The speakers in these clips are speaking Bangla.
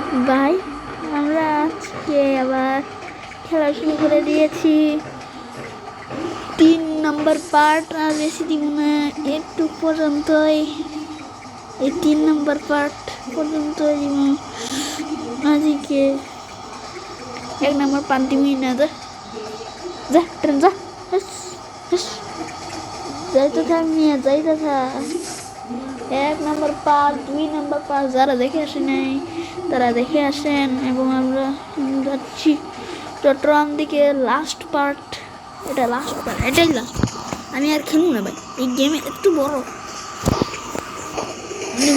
ভাই আমরা আজকে আবার খেলা শুরু করে দিয়েছি। 3 নম্বর পার্ট আর বেশি দিব না, একটু পর্যন্তই, এই 3 নম্বর পার্ট পর্যন্ত দিব। আজকে 1 নম্বর পার্ট দিবই না। যা ট্রেন যা, যাইতে থাক নিয়ে যাইতে থাক। 1 নম্বর পার্ট 2 নম্বর পার্ট যারা দেখে আসে নাই তারা দেখে আসেন। এবং আমরা যাচ্ছি চট্টগ্রাম দিকে। লাস্ট পার্ট, এটা লাস্ট পার্ট, এটাই লাস্ট। আমি আর খেলবো না ভাই, এই গেমে একটু বড়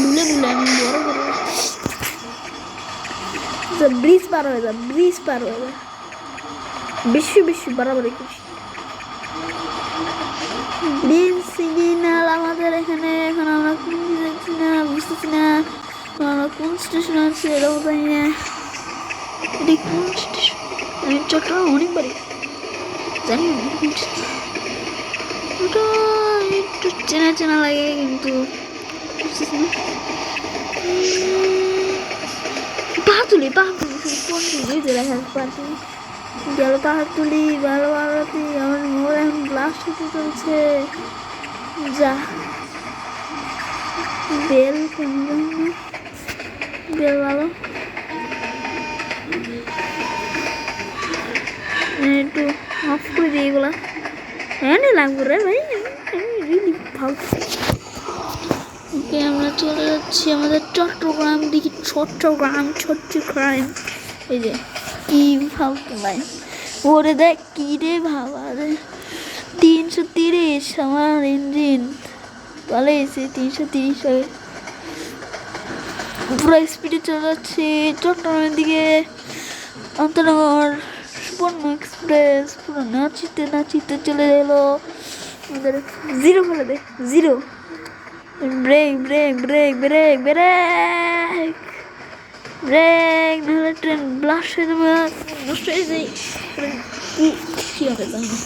ভুলে আমি বড় করবো। ব্রিজ পার হয়ে যা, ব্রিজ পার হয়ে যা, বেশি বাড়াবাড়ি করছি। ব্রিজ সিগন্যাল আমাদের এখানে, এখন আমরা কোন যাচ্ছি না, বুঝতেছি না আমরা কোন স্টেশন আছি, এটাও জানি না। এটি কোন স্টেশন? আমি চট্টগ্রাম অনেকবারই জানি না, ওটা একটু চেনা চেনা লাগে কিন্তু বুঝতেছি না। পাহাড়তুলি কোন লেখা পাহাড়তুলি গেল, পাহাড়তুলি ভালো ভালোতেই আমার মোবাইল এখন ব্লাস্ট হতে চলছে। যা বেল বেল ভালো, একটু অফ করে দিই এগুলা। হ্যাঁ লাগবে রে ভাই, ওকে আমরা চলে যাচ্ছি আমাদের চট্টগ্রাম দিকে। চট্টগ্রাম এই যে কি ফালতু ভাই, ওরে দেখ কি রে ভাবা রে, 330 আমার ইঞ্জিন চলে এসে 330 পুরো স্পিডে চলে যাচ্ছে চট্টগ্রামের দিকে। অন্তনগর সুবর্ণ এক্সপ্রেস পুরো নাচিতে চলে এলো আমাদের। 0 ফেলে দে, 0। ব্রেক নাহলে ট্রেন ব্লাস্ট হয়ে যাবে, নষ্ট হয়ে যায়। কি হবে জানি না।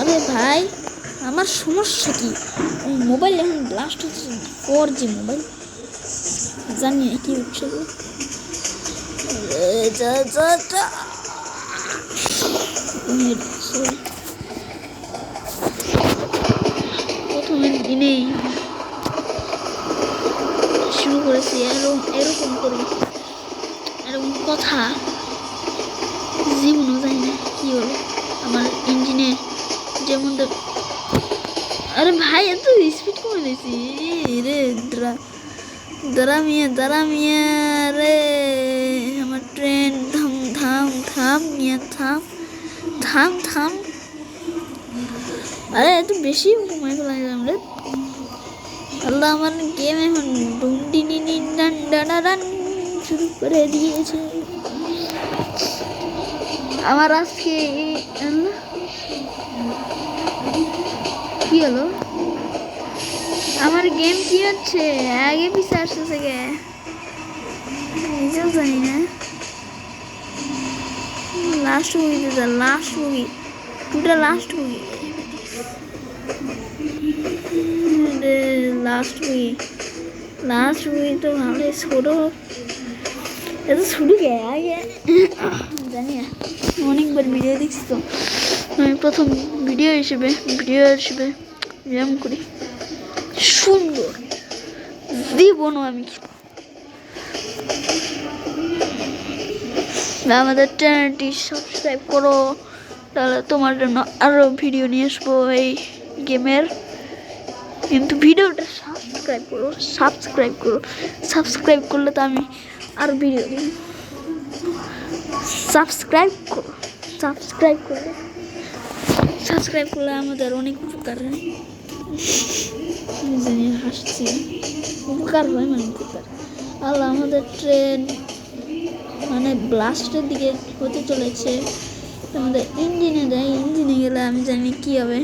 আরে ভাই আমার সমস্যা কি, মোবাইল এখন ব্লাস্ট হচ্ছে, 4G মোবাইল, জানি না কি হচ্ছে। প্রথমে দিনেই শুরু করেছি এরকম করি, এরকম কথা জীবনও জানি না কি হলো আমার ইঞ্জিনে। যেমন আরে ভাই এত স্পিড কমে দিয়েছি রে, দাঁড়া মিয়া রে, আমার ট্রেন থাম মিয়া, থাম। আরে এত বেশি কমাই ফেলাম রে আল্লাহ। আমার গেম এখন ডান শুরু করে দিয়েছে। আমার আজকে কি হলো, আমার গেম কি হচ্ছে, আগে পিছিয়ে আসতেছে গে নিজেও জানি না। লাস্ট মুভি তো ভালো ছোট, এত শুরু গে আগে জানি না। অনেকবার ভিডিও দেখছি তো, আমি প্রথম ভিডিও হিসেবে যেমন করি সুন্দর জীবনও আমি। আমাদের চ্যানেলটি সাবস্ক্রাইব করো, তাহলে তোমার জন্য আরও ভিডিও নিয়ে আসবো এই গেমের। কিন্তু ভিডিওটা সাবস্ক্রাইব করলে তো আমি আরও ভিডিও দিই। সাবস্ক্রাইব করলে আমাদের অনেক উপকার হয়। হাসছি, উপকার হয় মানে উপকার। আল্লাহ আমাদের ট্রেন মানে ব্লাস্টের দিকে হতে চলেছে। আমাদের ইঞ্জিনে গেলে আমি জানি কি হবে।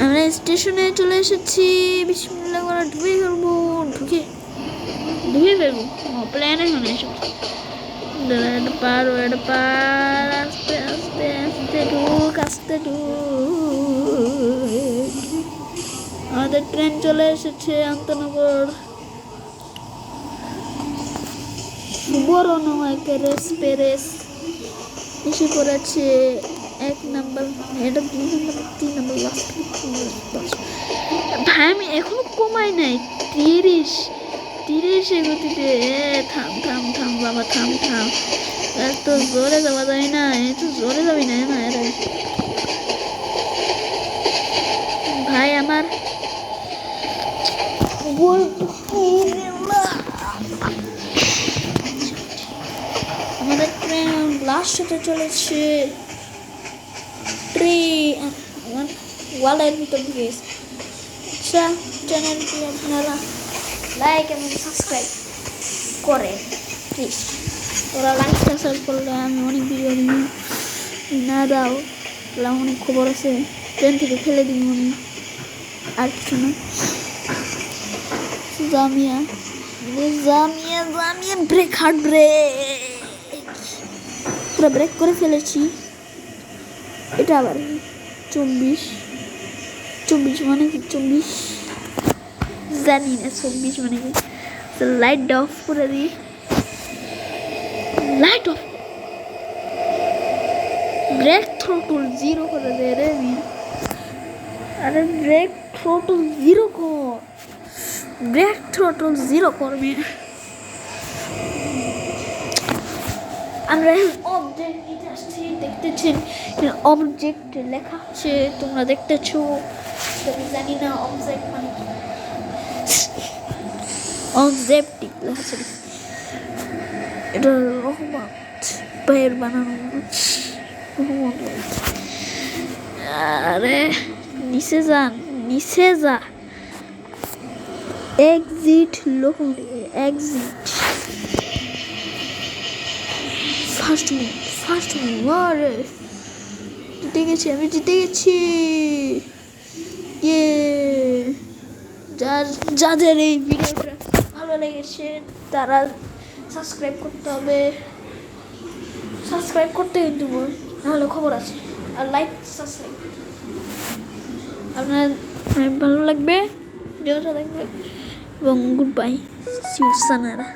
আমরা স্টেশনে চলে এসেছি, বিসমিল্লাহ করে ঢুকে ফেলবো প্ল্যানে শুনে এসেছি। পার আস্তে ঢুক, আস্তে আমাদের ট্রেন চলে এসেছে আন্তনগর বড় রেস পেরেস এসে পড়েছে 1 নাম্বার, এটা 2 নাম্বার, 3 নাম্বার লাস্ট। ভাই আমি এখনো কমাই নাই, 30 গতিতে। থাম থাম থাম বাবা, থাম থাম, এত জোরে যাওয়া যায় না, এত জোরে যাবি না না এরা। ভাই আমার আমাদের ট্রেন লাস্ট হতে চলেছে। আমার ওয়ালের ভিতর ঢুকেছে। আচ্ছা, চ্যানেলটি আপনারা লাইক এবং সাবস্ক্রাইব করেন প্লিজ। ওরা লাইক সাবস্ক্রাইব করলে আমি অনেক ভিডিও দিব, না দাও তাহলে অনেক খবর আছে, ট্রেন থেকে ফেলে দিব আমি, আর কিছু না। জামিয়া জামিয়া জামিয়া ব্রেক, হার্ড ব্রেক, পুরো ব্রেক করে ফেলেছি। এটা আবার 24 মানে কি? 24 জানি না 24 মানে কি। লাইট অফ করে দিই, লাইট অফ, ব্রেক থ্রোটল 0 করে দে রে। আরে ব্রেক থ্রোটল 0 কর, ব্রেক থ্রোটল 0 করবে। আমরা অবজেক্ট নিতে আসছি, দেখতেছেন অবজেক্ট লেখা আছে, তোমরা দেখতেছো, আমি জানি না অবজেক্ট মানে কি। অবজেক্ট লেখা আছে, এটা রহমত ভাইয়ের বানানো। আরে নিচে যান, নিচে যা, এক্সিট লোক, এক্সিট ফার্স্ট মুভ। আরে জিতে গেছি, আমি জিতে গেছি। যাদের এই ভিডিওটা ভালো লেগেছে তারা সাবস্ক্রাইব করতে হবে, সাবস্ক্রাইব করতে কিন্তু নাহলে খবর আছে, আর লাইক সাবস্ক্রাইব আপনার ভালো লাগবে, ভিডিওটা দেখবে, এবং গুড বাই, সি ইউ সানারা।